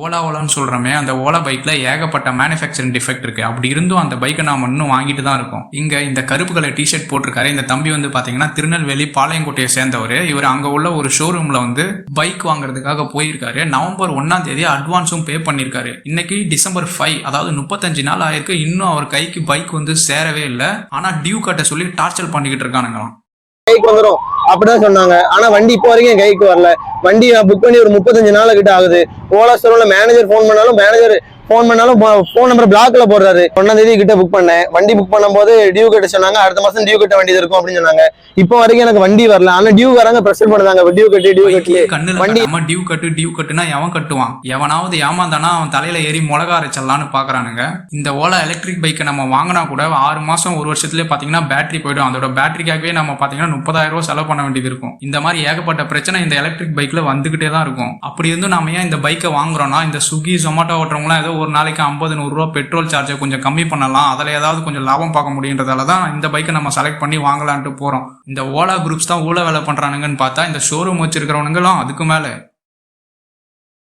ஓலான்னு சொல்கிறோமே, அந்த ஓலா பைக்கில் ஏகப்பட்ட மேனுஃபேக்சரிங் டிஃபெக்ட் இருக்குது. அப்படி இருந்தும் அந்த பைக்கை நாம் இன்னும் வாங்கிட்டு தான் இருக்கோம். இங்கே இந்த கருப்பு கலர் டிஷர்ட் போட்டிருக்காரு இந்த தம்பி வந்து பார்த்தீங்கன்னா திருநெல்வேலி பாளையங்கோட்டையை சேர்ந்தவர். இவர் அங்கே உள்ள ஒரு ஷோரூமில் வந்து பைக் வாங்குறதுக்காக போயிருக்காரு. நவம்பர் 1 அட்வான்ஸும் பே பண்ணியிருக்காரு. இன்னைக்கு டிசம்பர் 5, அதாவது 35 நாள் ஆயிருக்கு. இன்னும் அவர் கைக்கு பைக் வந்து சேரவே இல்லை. ஆனால் டியூ கட்ட சொல்லி டார்ச்சர் பண்ணிக்கிட்டு இருக்கானுங்களாம். கைக்கு வந்துடும் அப்படிதான் சொன்னாங்க. ஆனா வண்டி இப்போ வரைக்கும் என் கைக்கு வரல. வண்டி நான் புக் பண்ணி ஒரு 35 நாள் கிட்ட ஆகுது. ஓலா ஸ்டோர்ல மேனேஜர் ஃபோன் பண்ணாலும் ஃபோன் நம்பர் பிளாக்ல போடுறாரு. 1 கிட்ட புக் பண்ணேன். வண்டி புக் பண்ணும்போது டியூ கட்ட சொன்னாங்க. அடுத்த மாசம் டியூ கட்ட வண்டி இருக்கும் அப்படின்னு சொன்னாங்க. இப்போ வரைக்கும் எனக்கு வண்டி வரல. ஆனா டியூ வராங்க ப்ரெஷர் பண்ணுறாங்க. டியூ கட்டி வண்டி நம்ம டியூ கட்டுனா எவன் கட்டுவான்? எவனாவது ஏமாந்தானா அவன் தலையில ஏறி மிளகா அரைச்சலான்னு பாக்குறானுங்க. இந்த ஓலா எலக்ட்ரிக் பைக்கை நம்ம வாங்கினா கூட 6 மாசம் 1 வருஷத்துலேயே பாத்தீங்கன்னா பேட்டரி போயிடும். அதோட பேட்டரிக்காகவே நம்ம பாத்தீங்கன்னா 30,000 ரூபாய் செலவு பண்ண வேண்டியது இருக்கும். இந்த மாதிரி ஏகப்பட்ட பிரச்சனை இந்த எலக்ட்ரிக் பைக்ல வந்துகிட்டே தான் இருக்கும். அப்படி இருந்தும் நாம ஏன் இந்த பைக்கை வாங்குறோம்னா, இந்த ஸ்விக்கி ஜொமேட்டோ ஓட்டுறவங்களாம் ஏதோ ஒரு நாளைக்கு 50-100 ரூபா பெட்ரோல் சார்ஜை கொஞ்சம் கம்மி பண்ணலாம், அதில் ஏதாவது கொஞ்சம் லாபம் பார்க்க முடியுன்றதால தான் இந்த பைக்கை நம்ம செலக்ட் பண்ணி வாங்கலான்ட்டு போகிறோம். இந்த ஓலா குரூப்ஸ் தான் ஊழ வேலை பண்ணுறானுங்கன்னு பார்த்தா இந்த ஷோரூம் வச்சிருக்கிறவனுங்களும் அதுக்கு மேலே